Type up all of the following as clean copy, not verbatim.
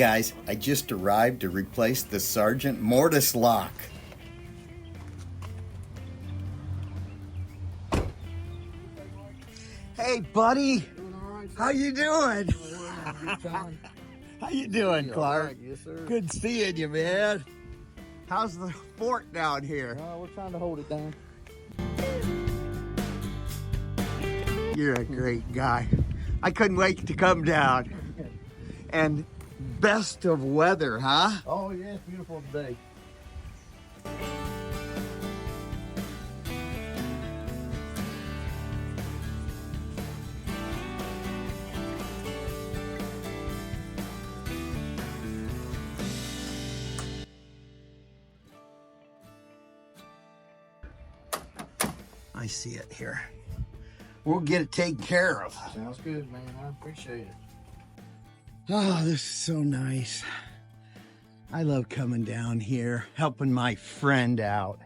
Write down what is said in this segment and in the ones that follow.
guys, I just arrived to replace the Sargent Mortise lock. Hey buddy, how you doing? How you doing, Clark? Right, yes, sir. Good seeing you, man. How's the fort down here? We're trying to hold it down. You're a great guy. I couldn't wait to come down. And best of weather, huh? Oh, yeah, it's beautiful today. I see it here. We'll get it taken care of. Sounds good, man. I appreciate it. Oh, this is so nice. I love coming down here, helping my friend out.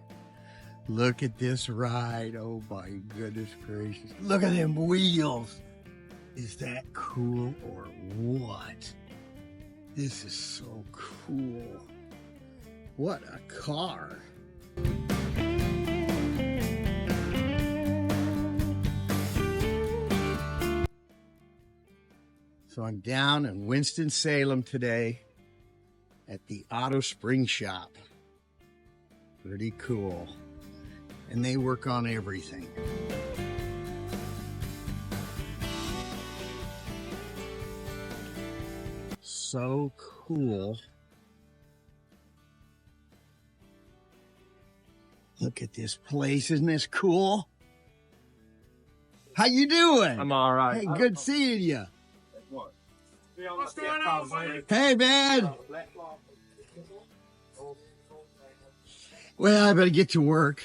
Look at this ride. Oh my goodness gracious. Look at them wheels. Is that cool or what? This is so cool. What a car. So I'm down in Winston-Salem today at the Auto Spring Shop. Pretty cool. And they work on everything. So cool. Look at this place. Isn't this cool? How you doing? I'm all right. Hey, good seeing you. What's going on, man? Hey, man. Well, I better get to work.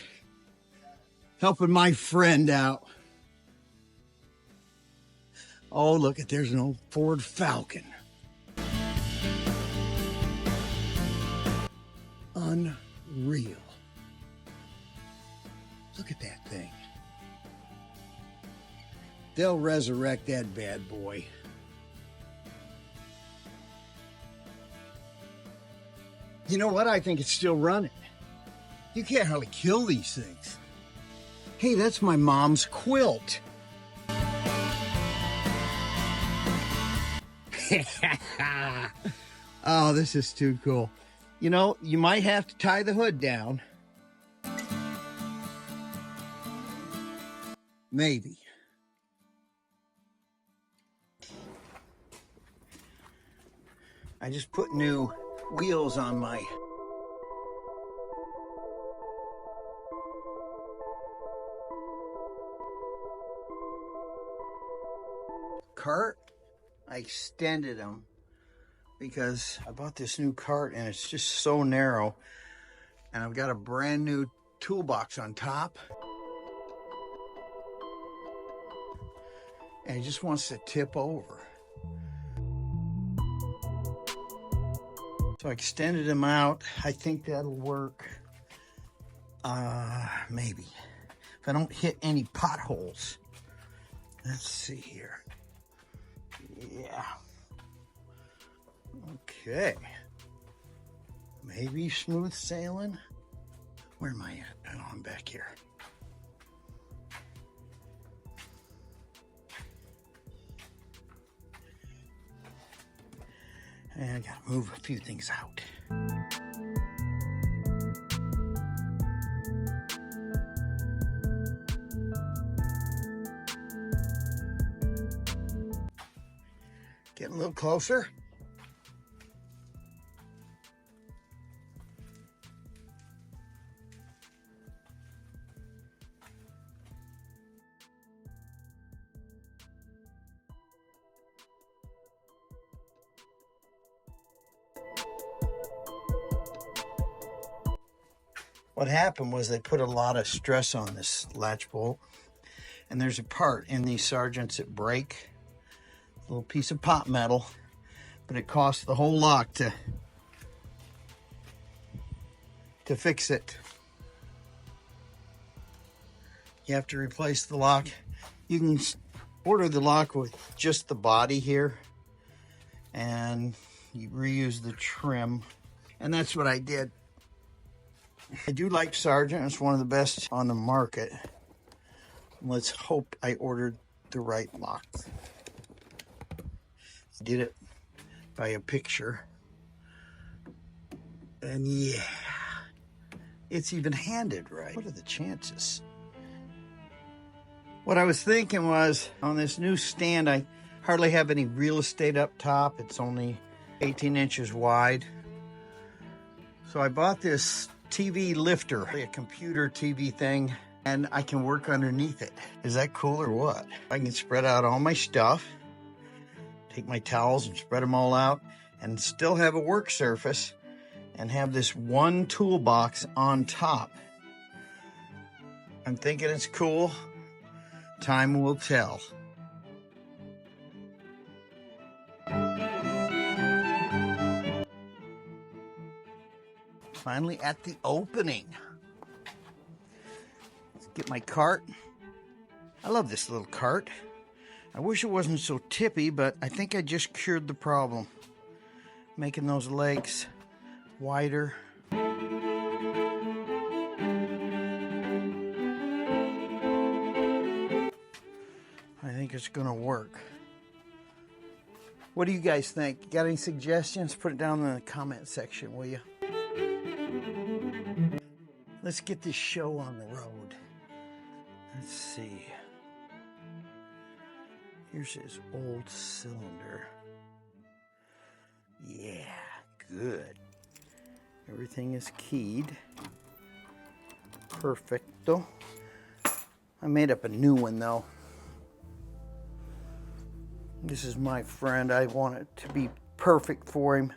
Helping my friend out. Oh, look at, there's an old Ford Falcon. Unreal. Look at that thing. They'll resurrect that bad boy. You know what? I think it's still running. You can't hardly kill these things. Hey, that's my mom's quilt. Oh, this is too cool. You know, you might have to tie the hood down. Maybe. I just put new wheels on my cart. I extended them because I bought this new cart and it's just so narrow, and I've got a brand new toolbox on top, and it just wants to tip over. So I extended them out. I think that'll work. Maybe. If I don't hit any potholes. Let's see here. Yeah. Okay. Maybe smooth sailing. Where am I at? Oh, I'm back here. And I gotta move a few things out. Getting a little closer. What happened was they put a lot of stress on this latch bolt, and there's a part in these Sargents that break, a little piece of pot metal, but it costs the whole lock to fix it. You have to replace the lock. You can order the lock with just the body here, and You reuse the trim, and that's what I did. I do like Sargent. It's one of the best on the market. Let's hope I ordered the right lock. Did it by a picture. And yeah, it's even handed right. What are the chances? What I was thinking was, on this new stand, I hardly have any real estate up top. It's only 18 inches wide. So I bought this TV lifter, a computer TV thing, and I can work underneath it. Is that cool or what? I can spread out all my stuff, take my towels and spread them all out, and still have a work surface, and have this one toolbox on top. I'm thinking it's cool. Time will tell. Finally at the opening. Let's get my cart. I love this little cart. I wish it wasn't so tippy, but I think I just cured the problem. Making those legs wider. I think it's gonna work. What do you guys think? Got any suggestions? Put it down in the comment section, will you? Let's get this show on the road. Let's see. Here's his old cylinder. Yeah, good. Everything is keyed. Perfecto. I made up a new one though. This is my friend. I want it to be perfect for him.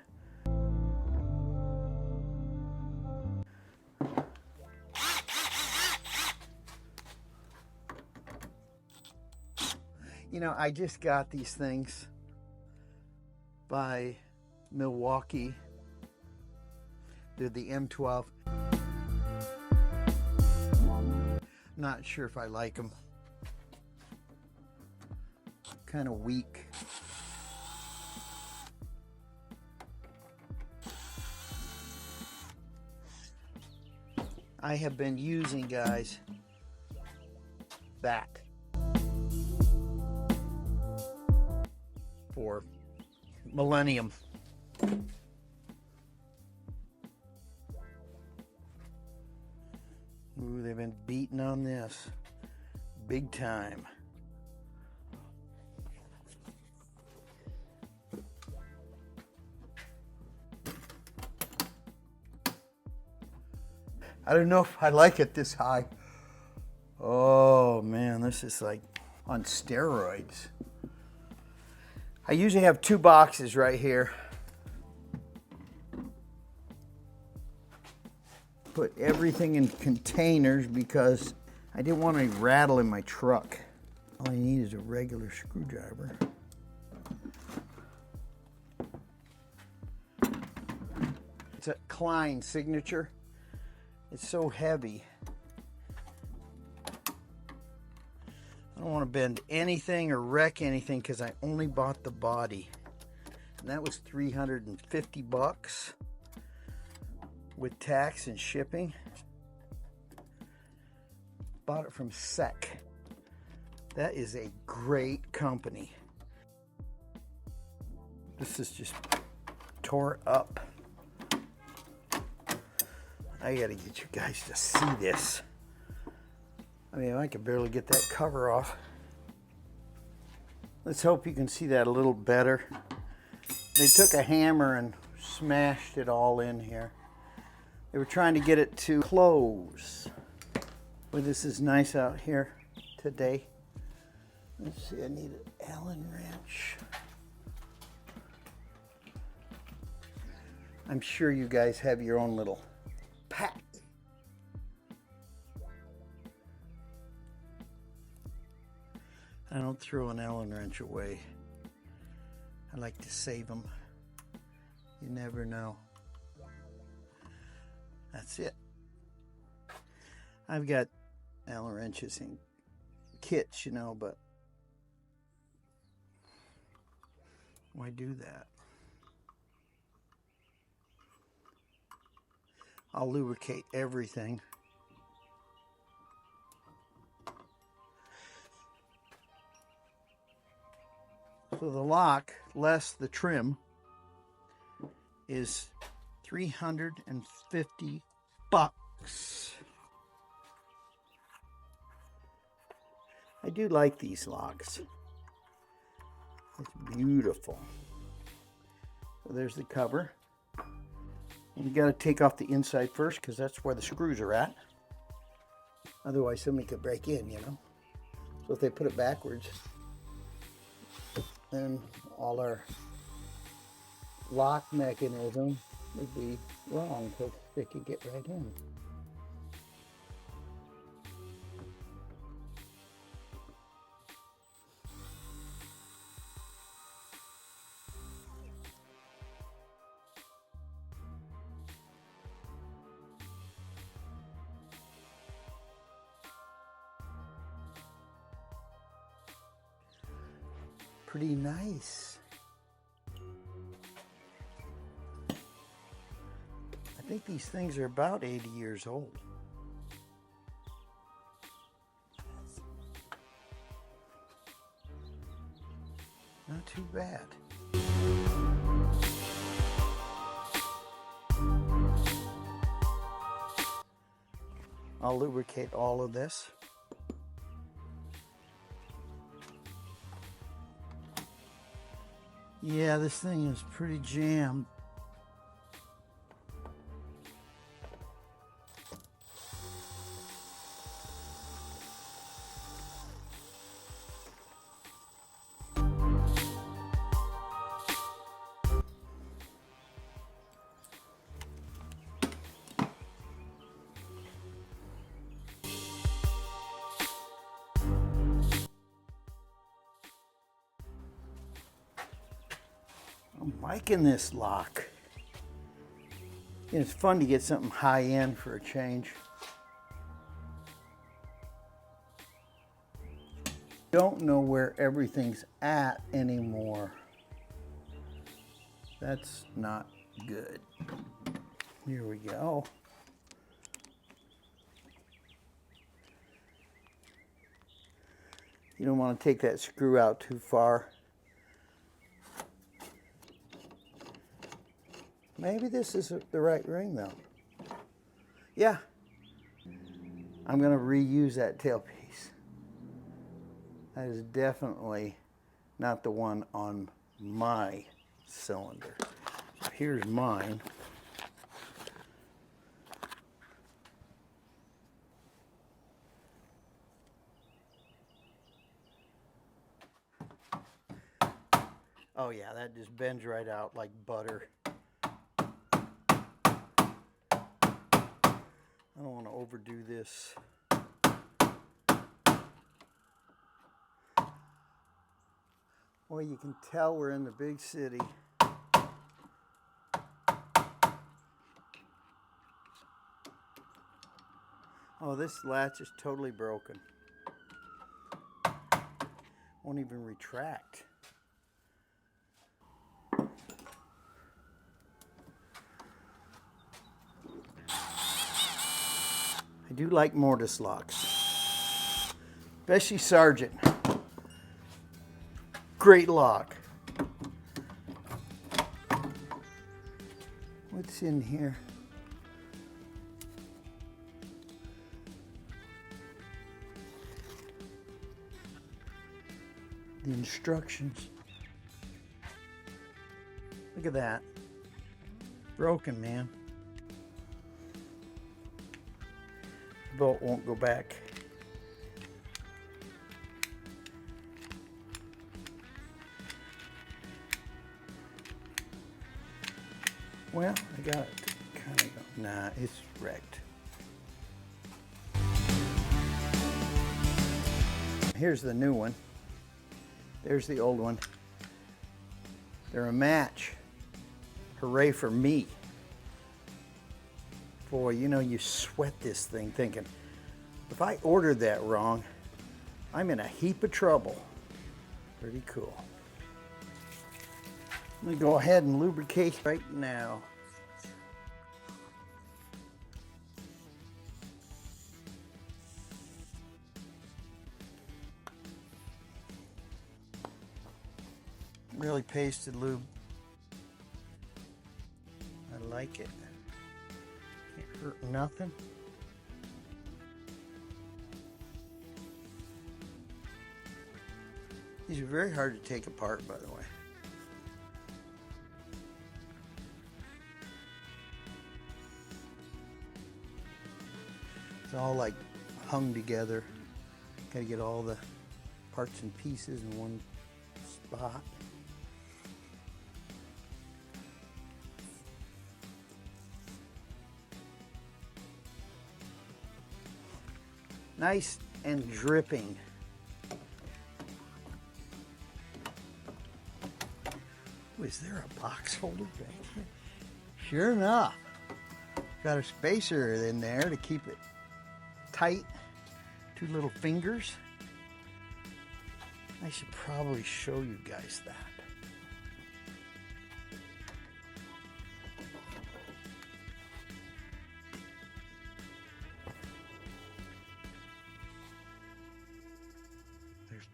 You know, I just got these things by Milwaukee. They're the M12. Not sure if I like them. Kind of weak. I have been using, guys, that for millennium. Ooh, they've been beating on this big time. I don't know if I like it this high. Oh man, this is like on steroids. I usually have two boxes right here. Put everything in containers because I didn't want any rattle in my truck. All I need is a regular screwdriver. It's a Klein signature. It's so heavy. I don't want to bend anything or wreck anything because I only bought the body. And that was 350 bucks with tax and shipping. Bought it from Sec. That is a great company. This is just tore up. I gotta get you guys to see this. I mean, I can barely get that cover off. Let's hope you can see that a little better. They took a hammer and smashed it all in here. They were trying to get it to close. But this is nice out here today. Let's see, I need an Allen wrench. I'm sure you guys have your own little pack. I don't throw an Allen wrench away. I like to save them. You never know. That's it. I've got Allen wrenches in kits, you know, but why do that? I'll lubricate everything. So the lock, less the trim, is $350. I do like these locks. It's beautiful. So there's the cover. And you got to take off the inside first because that's where the screws are at. Otherwise somebody could break in, you know. So if they put it backwards, then all our lock mechanism would be wrong because they could get right in. Pretty nice. I think these things are about 80 years old. Not too bad. I'll lubricate all of this. Yeah, this thing is pretty jammed. I'm liking this lock. It's fun to get something high-end for a change. Don't know where everything's at anymore. That's not good. Here we go. You don't want to take that screw out too far. Maybe this is the right ring though. Yeah. I'm going to reuse that tailpiece. That is definitely not the one on my cylinder. So here's mine. Oh yeah, that just bends right out like butter. I don't want to overdo this. Well, you can tell we're in the big city. Oh, this latch is totally broken. Won't even retract. I do like Mortise locks, especially Sargent. Great lock. What's in here? The instructions. Look at that. Broken, man. The bolt won't go back. Well, I got it kind of, nah, it's wrecked. Here's the new one. There's the old one. They're a match. Hooray for me. Boy, you know, you sweat this thing thinking, if I ordered that wrong, I'm in a heap of trouble. Pretty cool. Let me go ahead and lubricate right now. Really pasted lube. I like it. Can't hurt nothing. These are very hard to take apart, by the way. It's all like hung together. Gotta get all the parts and pieces in one spot. Nice and dripping. Oh, is there a box holder back here? Sure enough. Got a spacer in there to keep it tight. Two little fingers. I should probably show you guys that. There's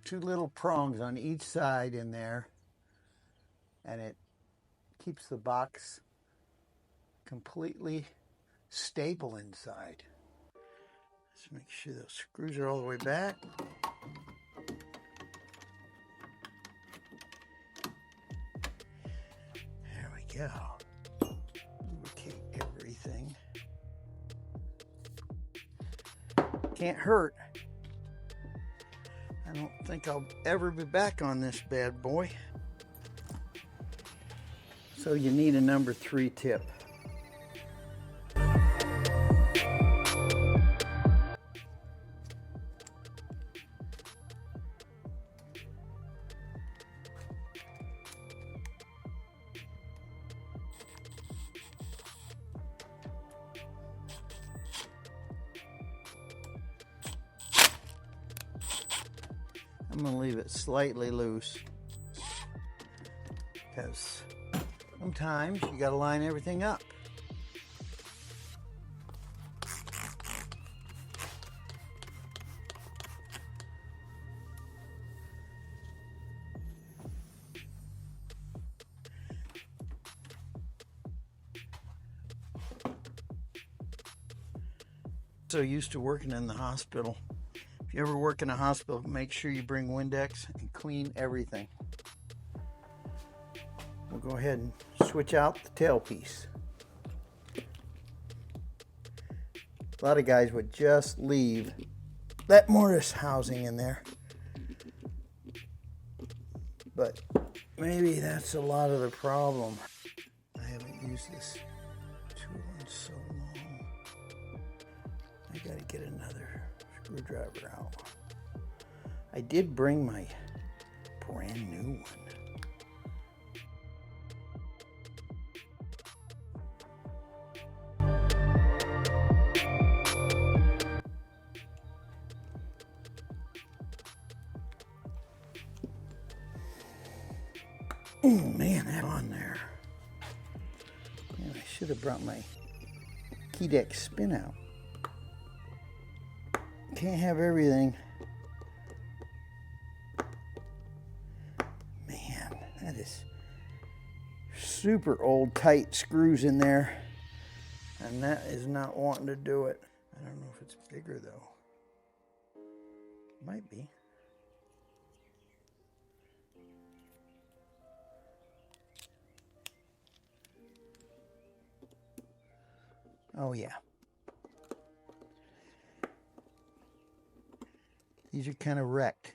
two little prongs on each side in there, and it keeps the box completely stable inside. Let's make sure those screws are all the way back. There we go. Lubricate everything. Can't hurt. I don't think I'll ever be back on this bad boy. So you need a number 3 tip. I'm going to leave it slightly loose because sometimes you got to line everything up. So used to working in the hospital. If you ever work in a hospital, make sure you bring Windex and clean everything. We'll go ahead and switch out the tailpiece. A lot of guys would just leave that mortise housing in there. But maybe that's a lot of the problem. I haven't used this tool in so long. I gotta get another screwdriver out. I did bring my brand new one. Oh man, that on there. Man, I should have brought my key deck spin out. Can't have everything. Man, that is super old tight screws in there, and that is not wanting to do it. I don't know if it's bigger though. Might be. Oh yeah. These are kind of wrecked.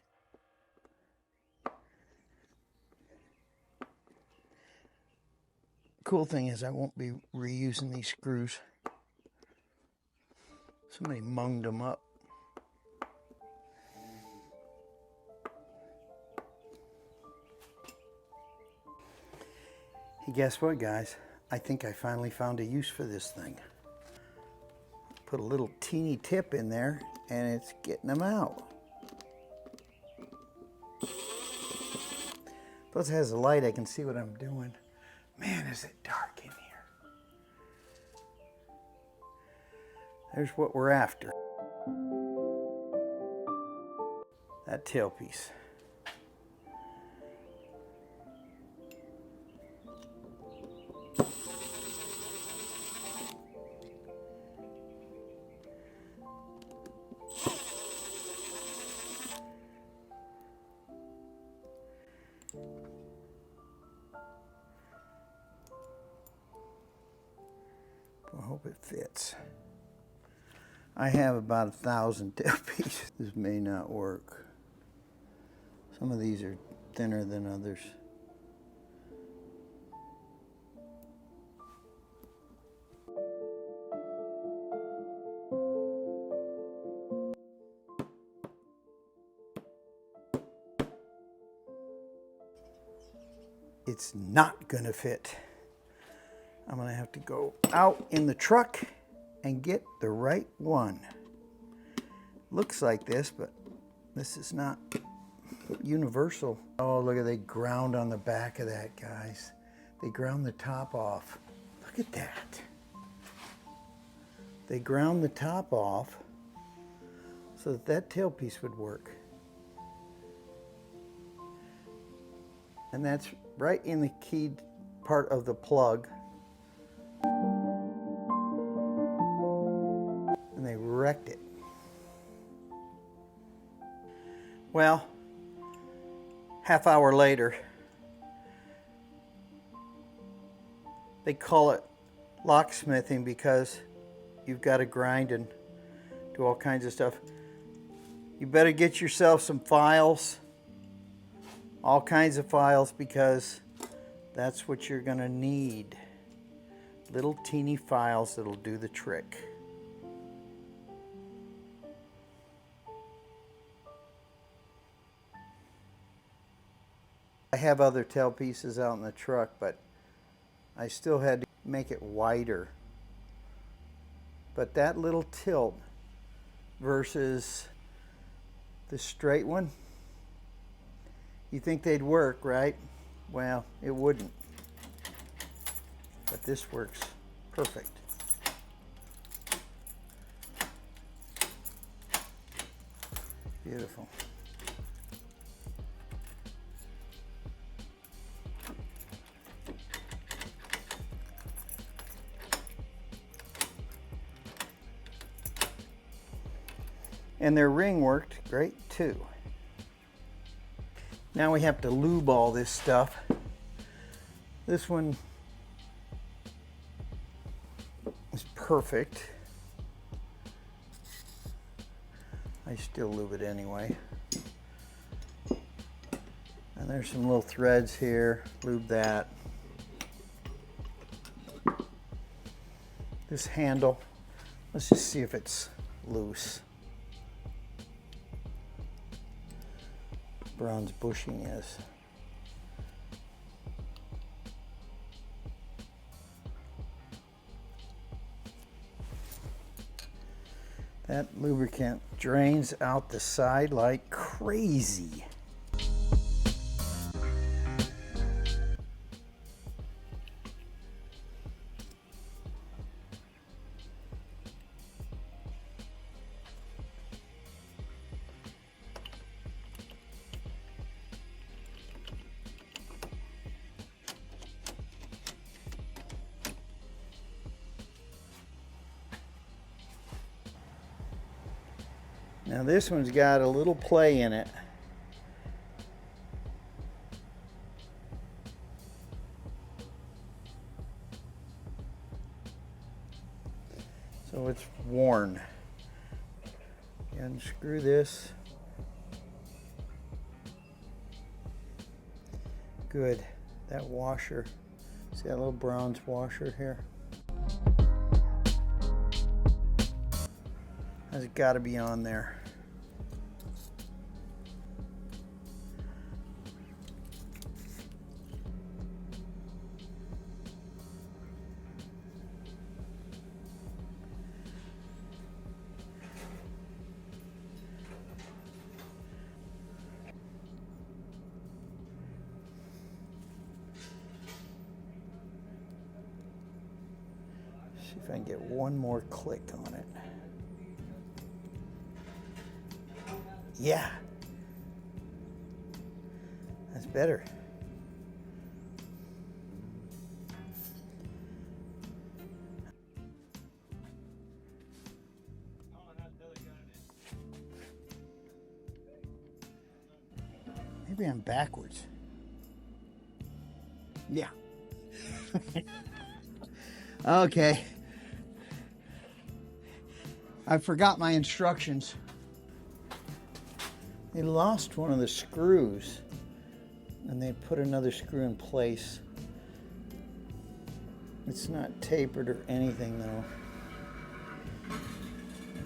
Cool thing is I won't be reusing these screws. Somebody munged them up. Hey, guess what, guys? I think I finally found a use for this thing. Put a little teeny tip in there and it's getting them out. Plus it has a light, I can see what I'm doing. Man, is it dark in here. There's what we're after. That tailpiece. hope it fits. I have about 1,000 tail pieces. This may not work. Some of these are thinner than others. It's not gonna fit. I'm gonna have to go out in the truck and get the right one. Looks like this, but this is not universal. Oh, look at, they ground on the back of that, guys. They ground the top off. Look at that. They ground the top off so that that tailpiece would work. And that's right in the keyed part of the plug. And they wrecked it. Well, half hour later, they call it locksmithing because you've got to grind and do all kinds of stuff. You better get yourself some files, all kinds of files, because that's what you're going to need. Little teeny files that'll do the trick. I have other tail pieces out in the truck, but I still had to make it wider. But that little tilt versus the straight one, you think they'd work, right? Well, it wouldn't. But this works perfect. Beautiful. And their ring worked great too. Now we have to lube all this stuff. This one is perfect. I still lube it anyway. And there's some little threads here. Lube that. This handle, let's just see if it's loose. Bronze bushing is. That lubricant drains out the side like crazy. Now this one's got a little play in it. So it's worn. You unscrew this. Good. That washer. See that little bronze washer here? That's got to be on there. See if I can get one more click on it. Yeah, that's better. Maybe I'm backwards. Yeah. Okay. I forgot my instructions. They lost one of the screws and they put another screw in place. It's not tapered or anything though.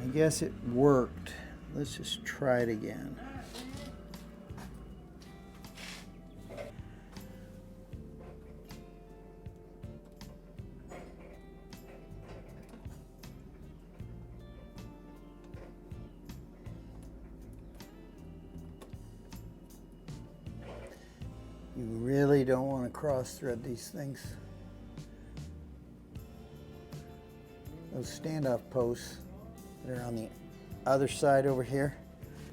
I guess it worked. Let's just try it again. You really don't want to cross thread these things. Those standoff posts that are on the other side over here,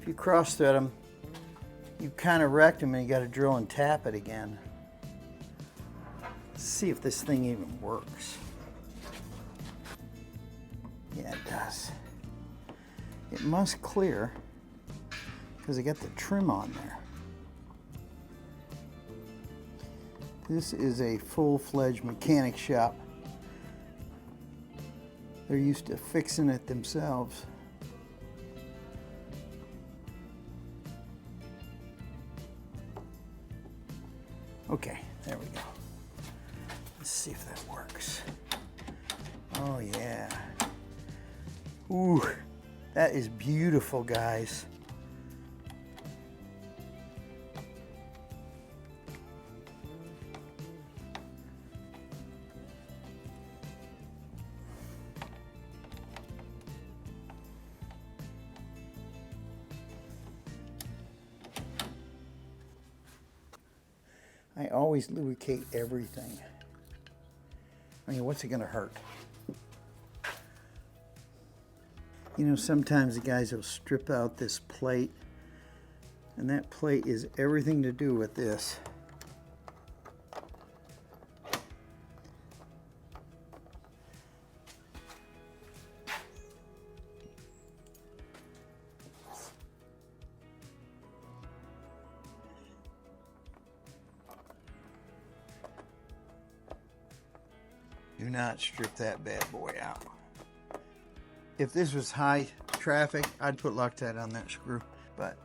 if you cross thread them, you kind of wrecked them and you got to drill and tap it again. Let's see if this thing even works. Yeah, it does. It must clear because I got the trim on there. This is a full-fledged mechanic shop. They're used to fixing it themselves. Okay, there we go. Let's see if that works. Oh yeah. Ooh, that is beautiful, guys. I always lubricate everything. I mean, what's it gonna hurt? You know, sometimes the guys will strip out this plate, and that plate is everything to do with this. Do not strip that bad boy out. If this was high traffic, I'd put Loctite on that screw, but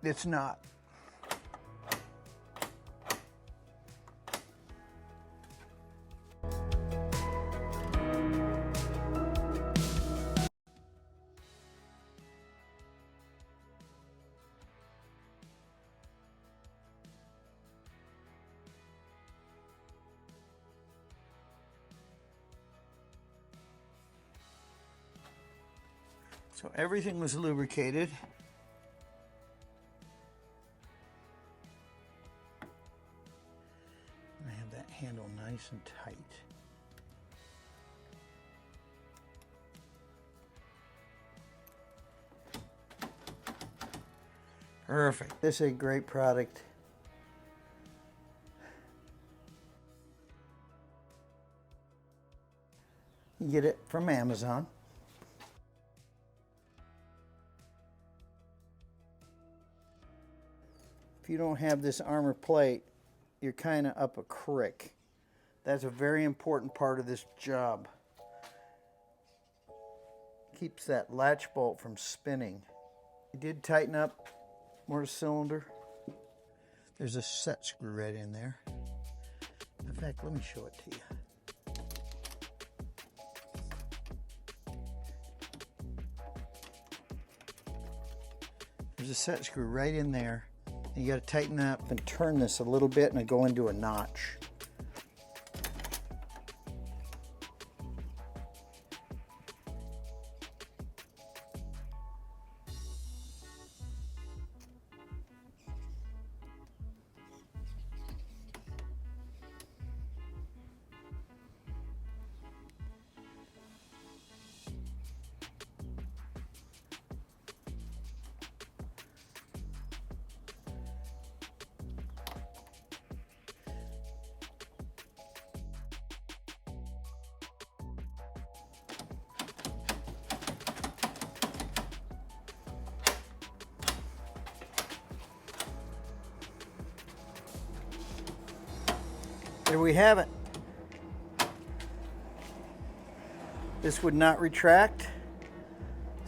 it's not. So everything was lubricated. And I have that handle nice and tight. Perfect. This is a great product. You get it from Amazon. If you don't have this armor plate, you're kind of up a creek. That's a very important part of this job. Keeps that latch bolt from spinning. I did tighten up more cylinder. There's a set screw right in there. In fact, let me show it to you. There's a set screw right in there. You got to tighten up and turn this a little bit and it go into a notch. There we have it. This would not retract.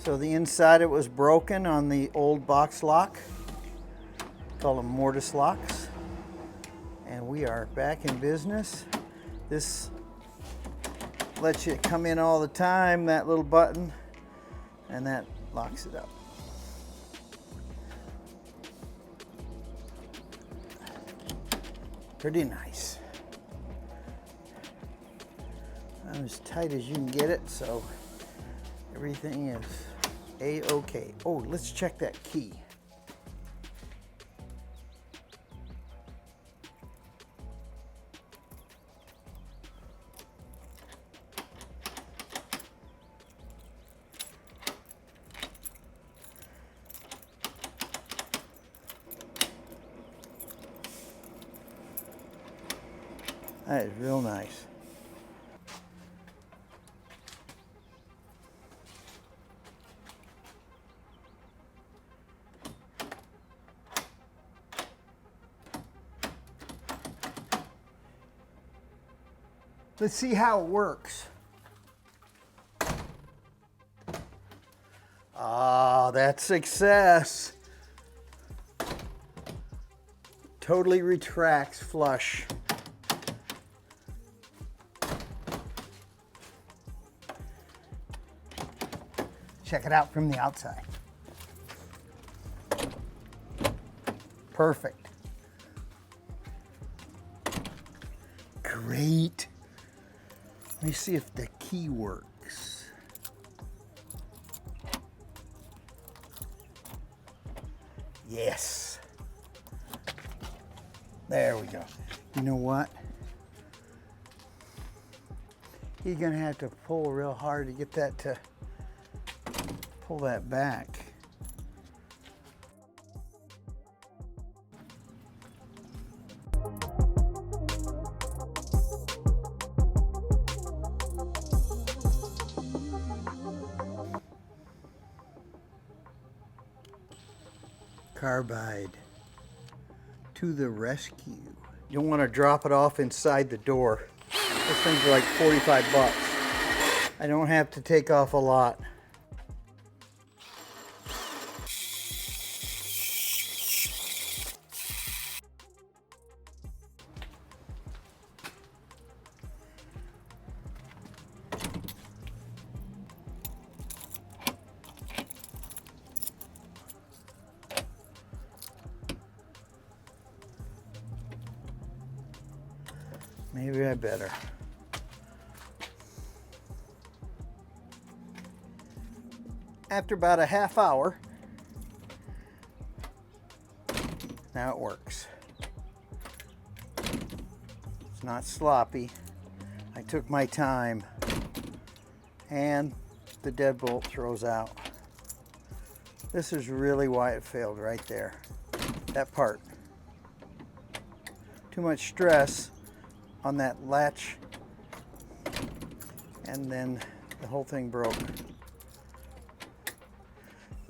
So the inside it was broken on the old box lock. Call them Mortise locks. And we are back in business. This lets you come in all the time, that little button, and that locks it up. Pretty nice. As tight as you can get it, so everything is a-okay. Oh, let's check that key. That is real nice. Let's see how it works. Ah, that's success. Totally retracts flush. Check it out from the outside. Perfect. Great. Let me see if the key works. Yes. There we go. You know what? You're gonna have to pull real hard to get that to pull that back. Carbide to the rescue. You don't want to drop it off inside the door. Those things are like 45 bucks. I don't have to take off a lot. Maybe I better. After about a half hour, now it works. It's not sloppy. I took my time, and the deadbolt throws out. This is really why it failed right there. That part. Too much stress on that latch, and then the whole thing broke.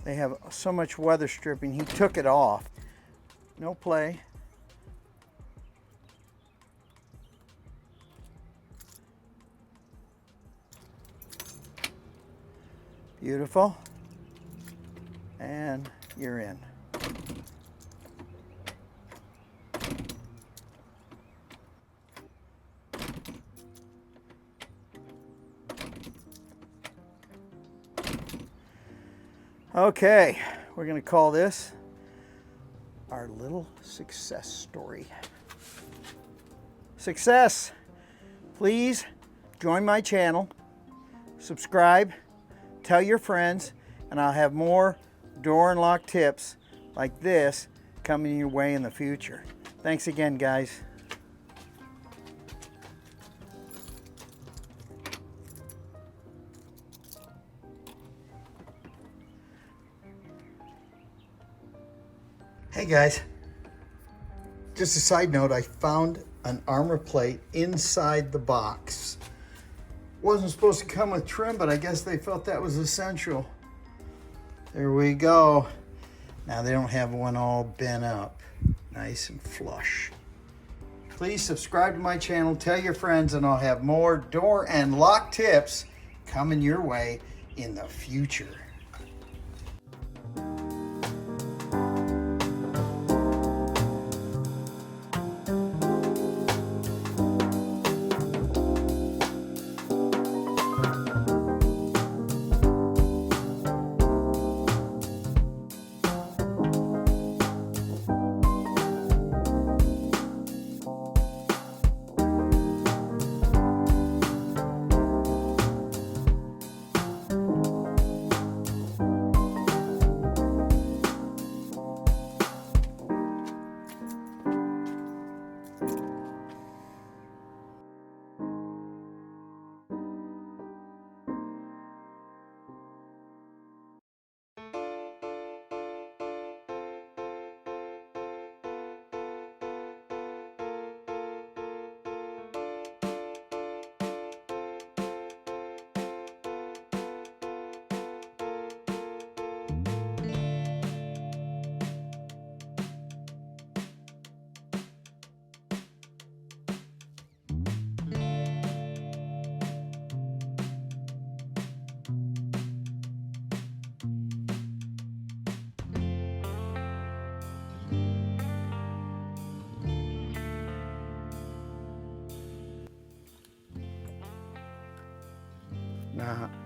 They have so much weather stripping, he took it off. No play. Beautiful. And you're in. Okay, we're going to call this our little success story. Success! Please join my channel, subscribe, tell your friends, and I'll have more door and lock tips like this coming your way in the future. Thanks again, guys. Hey guys, just a side note, I found an armor plate inside the box. Wasn't supposed to come with trim, but I guess they felt that was essential. There we go. Now they don't have one all bent up. Nice and flush. Please subscribe to my channel, tell your friends, and I'll have more door and lock tips coming your way in the future.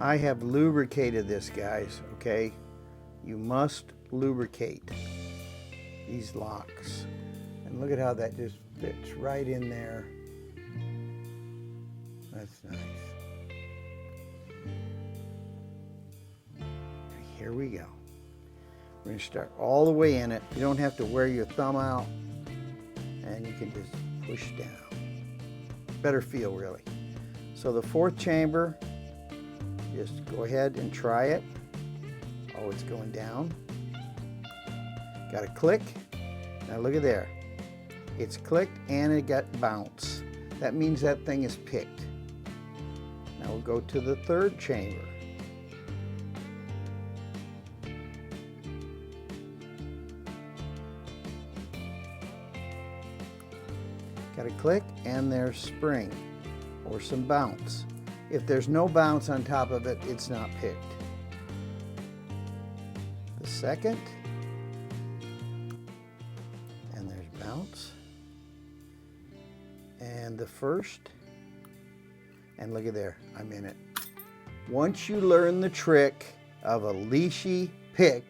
I have lubricated this, guys, okay? You must lubricate these locks. And look at how that just fits right in there. That's nice. Here we go. We're going to start all the way in it. You don't have to wear your thumb out. And you can just push down. Better feel, really. So the fourth chamber, just go ahead and try it. Oh, it's going down. Got a click. Now look at there. It's clicked and it got bounce. That means that thing is picked. Now we'll go to the third chamber. Got a click and there's spring or some bounce. If there's no bounce on top of it, it's not picked. The second, and there's bounce. And the first, and look at there, I'm in it. Once you learn the trick of a leashy pick,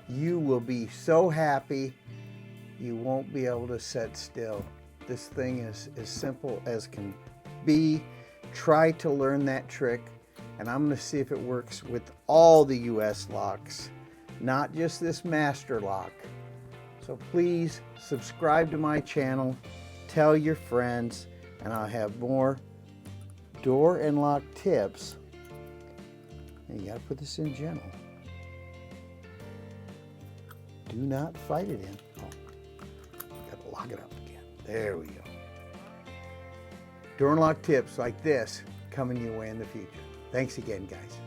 you will be so happy you won't be able to sit still. This thing is as simple as can be. Try to learn that trick, and I'm going to see if it works with all the US locks, not just this master lock. So please subscribe to my channel, tell your friends, and I'll have more door and lock tips. And you got to put this in gentle. Do not fight it in. Oh, got to lock it up again. There we go. Door and lock tips like this coming your way in the future. Thanks again, guys.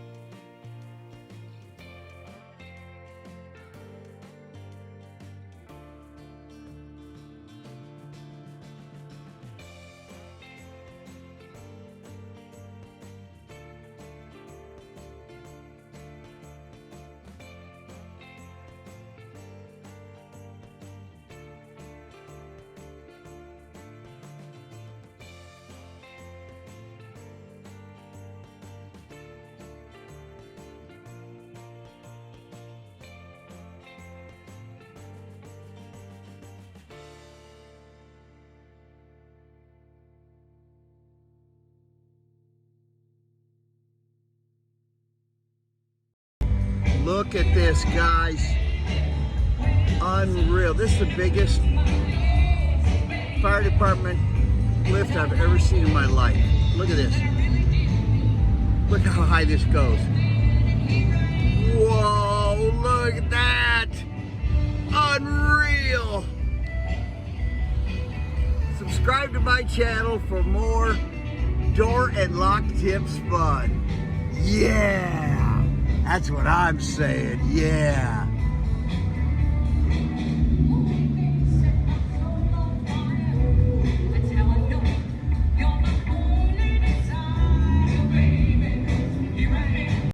Look at this, guys. Unreal. This is the biggest fire department lift I've ever seen in my life. Look at this. Look how high this goes. Whoa, look at that. Unreal. Subscribe to my channel for more door and lock tips fun. Yeah. That's what I'm saying, yeah.